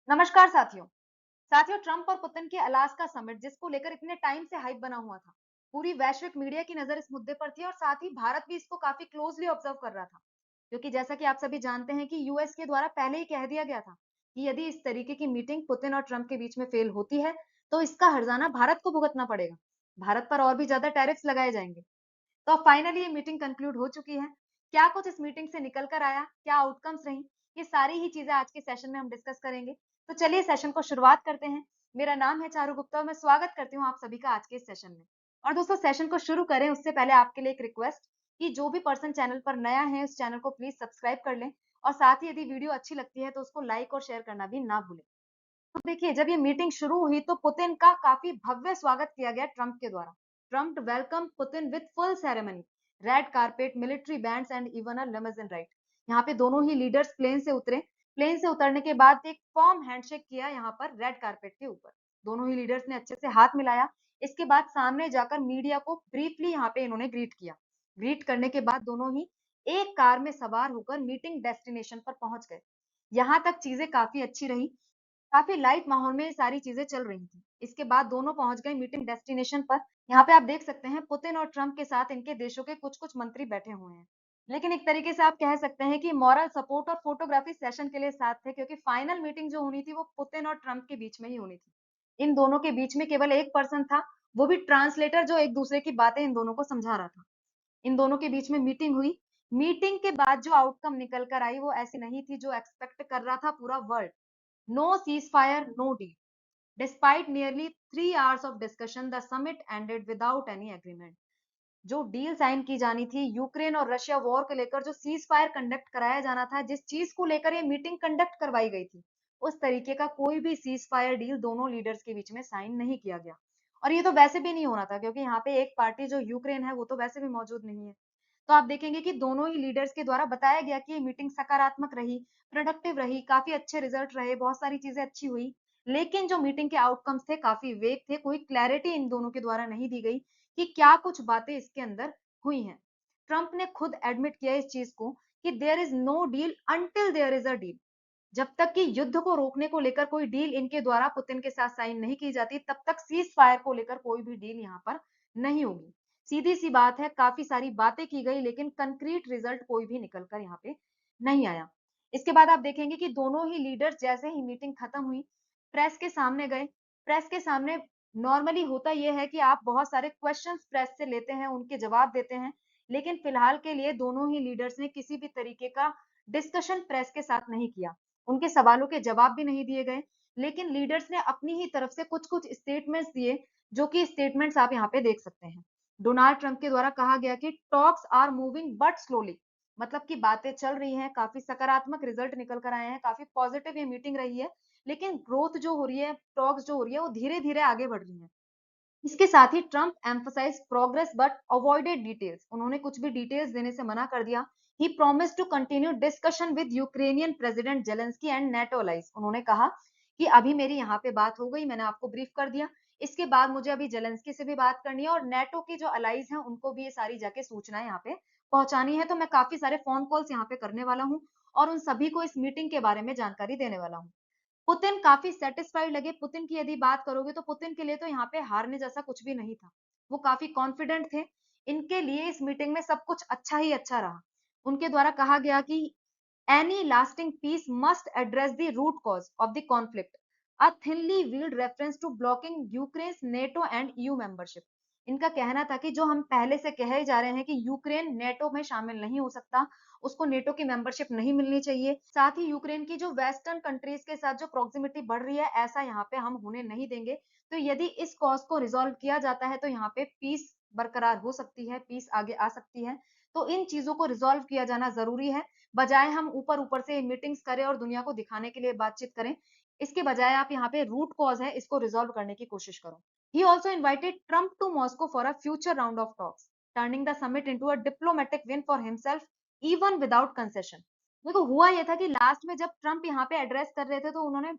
नमस्कार साथियों। ट्रंप और पुतिन के अलास्का समिट जिसको लेकर इतने टाइम से हाइप बना हुआ था, पूरी वैश्विक मीडिया की नजर इस मुद्दे पर थी और साथ ही भारत भी इसको काफी क्लोजली ऑब्जर्व कर रहा था। क्योंकि जैसा कि आप सभी जानते हैं कि यूएस के द्वारा पहले ही कह दिया गया था कि यदि इस तरीके की मीटिंग पुतिन और ट्रंप के बीच में फेल होती है तो इसका हर्जाना भारत को भुगतना पड़ेगा। भारत पर और भी ज्यादा टैरिफ्स लगाए जाएंगे। तो फाइनली ये मीटिंग कंक्लूड हो चुकी है। क्या कुछ इस मीटिंग से निकल कर आया, क्या आउटकम्स रही, ये सारी ही चीजें आज के सेशन में हम डिस्कस करेंगे। तो चलिए सेशन को शुरुआत करते हैं। मेरा नाम है चारू गुप्ता और मैं स्वागत करती हूँ आप सभी का आज के इस सेशन में। और दोस्तों, सेशन को शुरू करें उससे पहले आपके लिए एक रिक्वेस्ट कि जो भी पर्सन चैनल पर नया है उस चैनल को प्लीज सब्सक्राइब कर लें और साथ ही यदि वीडियो अच्छी लगती है तो उसको लाइक और शेयर करना भी ना भूलें। तो देखिए, जब ये मीटिंग शुरू हुई तो पुतिन का काफी भव्य स्वागत किया गया ट्रंप के द्वारा। Trump welcome Putin with full ceremony, red carpet, military bands and even a limousine ride. यहाँ पे दोनों ही लीडर्स प्लेन से उतरे। प्लेन से उतरने के बाद एक फॉर्म हैंडशेक किया यहाँ पर रेड कारपेट के ऊपर। दोनों ही लीडर्स ने अच्छे से हाथ मिलाया। इसके बाद सामने जाकर मीडिया को ब्रीफली यहाँ पे इन्होंने ग्रीट किया। ग्रीट करने के बाद दोनों ही एक कार में सवार होकर मीटिंग डेस्टिनेशन पर पहुंच गए। यहाँ तक चीजें काफी अच्छी रही। काफी लाइट माहौल में ये सारी चीजें चल रही थी। इसके बाद दोनों पहुंच गए मीटिंग डेस्टिनेशन पर। यहाँ पे आप देख सकते हैं पुतिन और ट्रंप के साथ इनके देशों के कुछ कुछ मंत्री बैठे हुए हैं। लेकिन एक तरीके से आप कह सकते हैं कि मॉरल सपोर्ट और फोटोग्राफी सेशन के लिए साथ थे, क्योंकि फाइनल मीटिंग जो होनी थी वो पुतिन और ट्रंप के बीच में ही होनी थी। इन दोनों के बीच में केवल एक पर्सन था, वो भी ट्रांसलेटर, जो एक दूसरे की बातें इन दोनों को समझा रहा था। इन दोनों के बीच में मीटिंग हुई। मीटिंग के बाद जो आउटकम निकल कर आई वो ऐसी नहीं थी जो एक्सपेक्ट कर रहा था पूरा world. No ceasefire, no deal. Despite nearly 3 hours of discussion, the summit ended without any agreement. जो डील साइन की जानी थी यूक्रेन और रशिया वॉर को लेकर, जो सीज फायर कंडक्ट कराया जाना था, जिस चीज को लेकर ये मीटिंग कंडक्ट करवाई गई थी, उस तरीके का कोई भी सीज फायर डील दोनों लीडर्स के बीच में साइन नहीं किया गया। और ये तो वैसे भी नहीं होना था, क्योंकि यहाँ पे एक पार्टी जो यूक्रेन है वो तो वैसे भी मौजूद नहीं है। तो आप देखेंगे कि दोनों ही लीडर्स के द्वारा बताया गया कि ये मीटिंग सकारात्मक रही, प्रोडक्टिव रही, काफी अच्छे रिजल्ट रहे, बहुत सारी चीजें अच्छी हुई। लेकिन जो मीटिंग के आउटकम्स थे काफी वेग थे, कोई क्लैरिटी इन दोनों के द्वारा नहीं दी गई कि क्या कुछ बातें इसके अंदर हुई हैं। ट्रंप ने खुद एडमिट किया इस चीज को कि there is no deal until there is a deal. जब तक कि युद्ध को रोकने को लेकर कोई डील इनके द्वारा पुतिन के साथ साइन नहीं की जाती, तब तक सीज फायर को लेकर कोई भी डील यहाँ पर नहीं होगी। सीधी सी बात है, काफी सारी बातें की गई लेकिन कंक्रीट रिजल्ट कोई भी निकल कर यहाँ पे नहीं आया। इसके बाद आप देखेंगे कि दोनों ही लीडर्स जैसे ही मीटिंग खत्म हुई, प्रेस के सामने गए। प्रेस के सामने नॉर्मली होता यह है कि आप बहुत सारे क्वेश्चंस प्रेस से लेते हैं, उनके जवाब देते हैं। लेकिन फिलहाल के लिए दोनों ही लीडर्स ने किसी भी तरीके का डिस्कशन प्रेस के साथ नहीं किया। उनके सवालों के जवाब भी नहीं दिए गए। लेकिन लीडर्स ने अपनी ही तरफ से कुछ कुछ स्टेटमेंट्स दिए, जो कि स्टेटमेंट्स आप यहाँ पे देख सकते हैं। डोनाल्ड ट्रंप के द्वारा कहा गया कि talks are moving but slowly, मतलब कि बातें चल रही हैं, काफी सकारात्मक रिजल्ट निकल कर आए हैं, काफी पॉजिटिव ये मीटिंग रही है। लेकिन ग्रोथ जो हो रही है, टॉक्स जो हो रही है, वो धीरे धीरे आगे बढ़ रही है। इसके साथ ही Trump emphasise progress but avoided details, उन्होंने कुछ भी डिटेल्स देने से मना कर दिया। He promise to continue discussion with Ukrainian president Zelensky and NATO allies, उन्होंने कहा कि अभी मेरी यहाँ पे बात हो गई, मैंने आपको ब्रीफ कर दिया। इसके बाद मुझे अभी जेलेंस्की से भी बात करनी है और नेटो के जो अलाइज हैं उनको भी ये सारी जाके सूचना यहाँ पे पहुंचानी है। तो मैं काफी सारे फोन कॉल्स यहाँ पे करने वाला हूँ और उन सभी को इस मीटिंग के बारे में जानकारी देने वाला हूँ। पुतिन काफी सेटिस्फाइड लगे। पुतिन की यदि बात करोगे तो पुतिन के लिए तो यहाँ पे हारने जैसा कुछ भी नहीं था। वो काफी कॉन्फिडेंट थे। इनके लिए इस मीटिंग में सब कुछ अच्छा ही अच्छा रहा। उनके द्वारा कहा गया कि any lasting peace must address the root cause of the conflict, a thinly veiled reference to blocking Ukraine's NATO and EU membership. इनका कहना था कि जो हम पहले से कहे जा रहे हैं कि यूक्रेन नेटो में शामिल नहीं हो सकता, उसको नेटो की मेंबरशिप नहीं मिलनी चाहिए। साथ ही यूक्रेन की जो वेस्टर्न कंट्रीज के साथ जो प्रॉक्सिमिटी बढ़ रही है, ऐसा यहाँ पे हम होने नहीं देंगे। तो यदि इस कॉज को रिजॉल्व किया जाता है तो यहाँ पे पीस बरकरार हो सकती है, पीस आगे आ सकती है। तो इन चीजों को रिजॉल्व किया जाना जरूरी है, बजाय हम ऊपर ऊपर से मीटिंग्स करें और दुनिया को दिखाने के लिए बातचीत करें। इसके बजाय आप यहाँ पे रूट कॉज है, इसको रिजॉल्व करने की कोशिश करो। He also invited Trump to Moscow for a future round of talks, turning the summit into a diplomatic win for himself, even without concession. देखो, हुआ यह था कि लास्ट में जब ट्रंप यहाँ पे एड्रेस कर रहे थे तो उन्होंने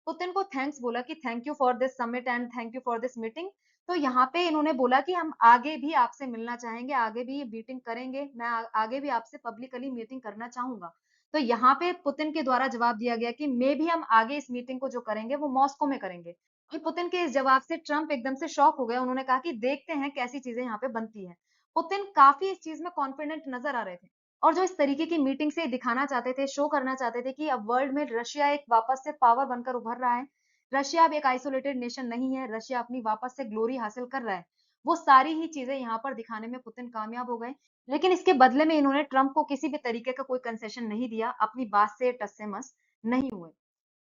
पुतिन को थैंक्स बोला कि thank you for this summit and thank you for this meeting. तो यहाँ पे इन्होंने बोला कि हम आगे भी आपसे मिलना चाहेंगे, आगे भी ये मीटिंग करेंगे, मैं आगे भी आपसे पब्लिकली मीटिंग करना चाहूंगा। तो यहाँ पे पुतिन के द्वारा जवाब दिया गया कि मे बी हम आगे इस मीटिंग को जो करेंगे वो मॉस्को में करेंगे। और पुतिन के इस जवाब से ट्रम्प एकदम से शॉक हो गए। उन्होंने कहा कि देखते हैं कैसी चीजें यहाँ पे बनती है। पुतिन काफी इस चीज में कॉन्फिडेंट नजर आ रहे थे और जो इस तरीके की मीटिंग से दिखाना चाहते थे, शो करना चाहते थे कि अब वर्ल्ड में रशिया एक वापस से पावर बनकर उभर रहा है। रशिया अब एक आइसोलेटेड नेशन नहीं है, रशिया अपनी वापस से ग्लोरी हासिल कर रहा है। वो सारी ही चीजें यहाँ पर दिखाने में पुतिन कामयाब हो गए। लेकिन इसके बदले में इन्होंने ट्रम्प को किसी भी तरीके का कोई कंसेशन नहीं दिया, अपनी बात से टस से मस नहीं हुए।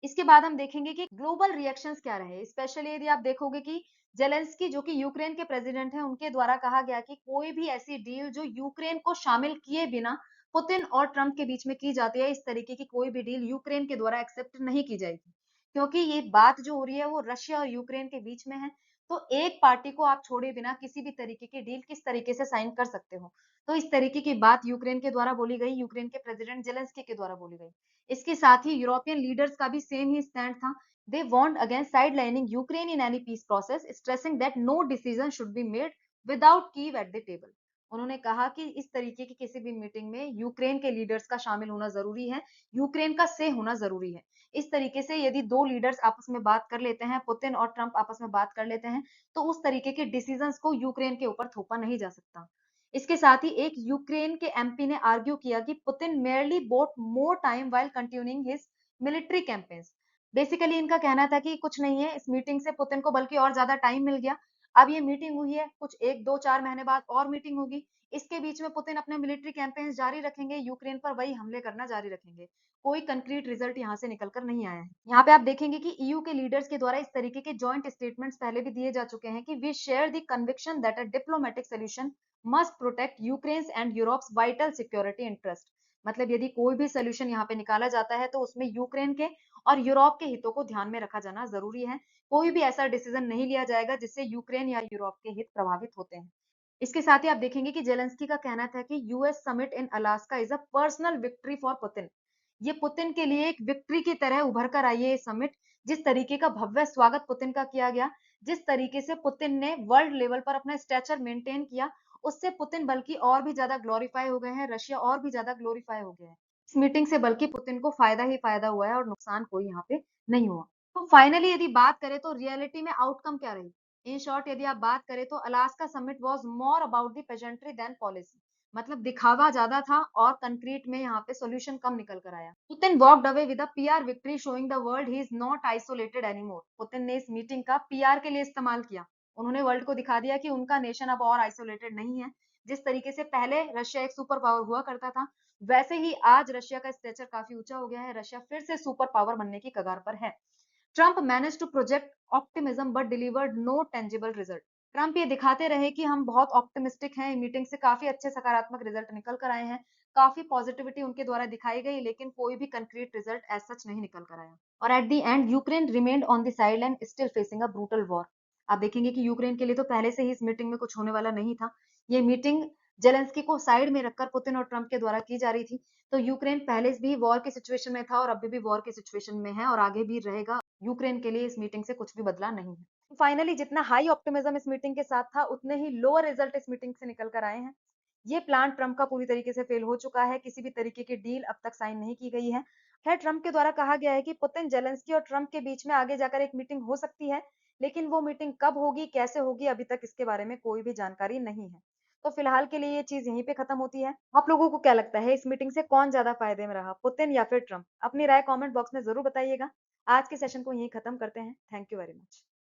इसके बाद हम देखेंगे कि ग्लोबल रिएक्शंस क्या रहे, स्पेशली यदि आप देखोगे कि जेलेंस्की जो कि यूक्रेन के प्रेसिडेंट हैं, उनके द्वारा कहा गया कि कोई भी ऐसी डील जो यूक्रेन को शामिल किए बिना पुतिन और ट्रम्प के बीच में की जाती है, इस तरीके की कोई भी डील यूक्रेन के द्वारा एक्सेप्ट नहीं की जाएगी। क्योंकि ये बात जो हो रही है वो रशिया और यूक्रेन के बीच में है। तो एक पार्टी को आप छोड़े बिना किसी भी तरीके की डील किस तरीके से साइन कर सकते हो? तो इस तरीके की बात यूक्रेन के द्वारा बोली गई, यूक्रेन के प्रेसिडेंट जेलेंस्की के द्वारा बोली गई। इसके साथ ही यूरोपियन लीडर्स का भी सेम ही स्टैंड था। दे warned against sidelining Ukraine in any peace process, stressing that no decision should be made without Kyiv at the table. उन्होंने कहा कि इस तरीके की किसी भी मीटिंग में यूक्रेन के लीडर्स का शामिल होना जरूरी है, यूक्रेन का से होना जरूरी है। इस तरीके से यदि दो लीडर्स आपस में बात कर लेते हैं, पुतिन और ट्रम्प आपस में बात कर लेते हैं, तो उस तरीके के डिसीजंस को यूक्रेन के ऊपर थोपा नहीं जा सकता। इसके साथ ही एक यूक्रेन के एमपी ने आर्ग्यू किया कि Putin merely boat more time while continuing his military campaigns. Basically इनका कहना था कि कुछ नहीं है, इस मीटिंग से पुतिन को बल्कि और ज्यादा टाइम मिल गया। अब ये मीटिंग हुई है, कुछ 1 2 4 महीने बाद और मीटिंग होगी। इसके बीच में पुतिन अपने मिलिट्री कैंपेन्स जारी रखेंगे, यूक्रेन पर वही हमले करना जारी रखेंगे। कोई कंक्रीट रिजल्ट यहाँ से निकल कर नहीं आया है। यहाँ पे आप देखेंगे कि ईयू के लीडर्स के द्वारा इस तरीके के जॉइंट स्टेटमेंट्स पहले भी दिए जा चुके हैं कि we share the conviction that a diplomatic solution must protect Ukraine's and Europe's vital security interest. मतलब यदि कोई भी सोल्यूशन यहाँ पे निकाला जाता है तो उसमें यूक्रेन के और यूरोप के हितों को ध्यान में रखा जाना जरूरी है। कोई भी ऐसा डिसीजन नहीं लिया जाएगा जिससे यूक्रेन या यूरोप के हित प्रभावित होते हैं। इसके साथ ही आप देखेंगे कि जेलेंस्की का कहना था कि US summit in Alaska is a personal victory for Putin. ये पुतिन के लिए एक विक्ट्री की तरह उभर कर आई है ये समिट। जिस तरीके का भव्य स्वागत पुतिन का किया गया, जिस तरीके से पुतिन ने वर्ल्ड लेवल पर अपना स्टेचर मेंटेन किया, उससे पुतिन बल्कि और भी ज्यादा ग्लोरीफाई हो गए हैं, रशिया और भी ज्यादा ग्लोरीफाई हो गया है। इस मीटिंग से बल्कि पुतिन को फायदा ही फायदा हुआ है और नुकसान कोई यहाँ पे नहीं हुआ। तो फाइनली यदि बात करें तो रियलिटी में आउटकम क्या रही? इन शॉर्ट यदि आप बात करें तो Alaska summit was more about the pageantry than policy. मतलब दिखावा ज्यादा था और कंक्रीट में यहाँ पे सॉल्यूशन कम निकल कर आया। Putin walked away with a PR victory showing the world he is not isolated anymore. Putin ने इस मीटिंग का पीआर के लिए इस्तेमाल किया। उन्होंने वर्ल्ड को दिखा दिया कि उनका नेशन अब और आइसोलेटेड नहीं है। जिस तरीके से पहले रशिया एक सुपर पावर हुआ करता था, वैसे ही आज रशिया का स्टेचर काफी ऊंचा हो गया है। रशिया फिर से सुपर पावर बनने की कगार पर है। Trump manage to project optimism but delivered no tangible result. Trump ये दिखाते रहे कि हम बहुत ऑप्टिमिस्टिक हैं, मीटिंग से काफी अच्छे सकारात्मक रिजल्ट निकल कर आए हैं, काफी पॉजिटिविटी उनके द्वारा दिखाई गई, लेकिन कोई भी कंक्रीट रिजल्ट एज सच नहीं निकल कर आया। और at the end Ukraine remained on the sideline still facing a brutal war. आप देखेंगे कि यूक्रेन के लिए तो पहले से ही इस मीटिंग में कुछ होने वाला नहीं था। ये मीटिंग जेलेंस्की को साइड में रखकर पुतिन और ट्रंप के द्वारा की जा रही थी। तो यूक्रेन पहले से भी वॉर की सिचुएशन में था और अभी भी वॉर की सिचुएशन में है और आगे भी रहेगा। यूक्रेन के लिए इस मीटिंग से कुछ भी बदला नहीं है। फाइनली जितना हाई ऑप्टिमिज्म इस मीटिंग के साथ था, उतने ही लोअर रिजल्ट इस मीटिंग से निकल कर आए हैं। ये प्लान ट्रंप का पूरी तरीके से फेल हो चुका है, किसी भी तरीके की डील अब तक साइन नहीं की गई है। खैर, ट्रंप के द्वारा कहा गया है कि पुतिन, जेलेंस्की और ट्रंप के बीच में आगे जाकर एक मीटिंग हो सकती है, लेकिन वो मीटिंग कब होगी, कैसे होगी, अभी तक इसके बारे में कोई भी जानकारी नहीं है। तो फिलहाल के लिए ये चीज यहीं पे खत्म होती है। आप लोगों को क्या लगता है, इस मीटिंग से कौन ज्यादा फायदे में रहा, पुतिन या फिर ट्रंप? अपनी राय कमेंट बॉक्स में जरूर बताइएगा। आज के सेशन को यहीं खत्म करते हैं। Thank you very much.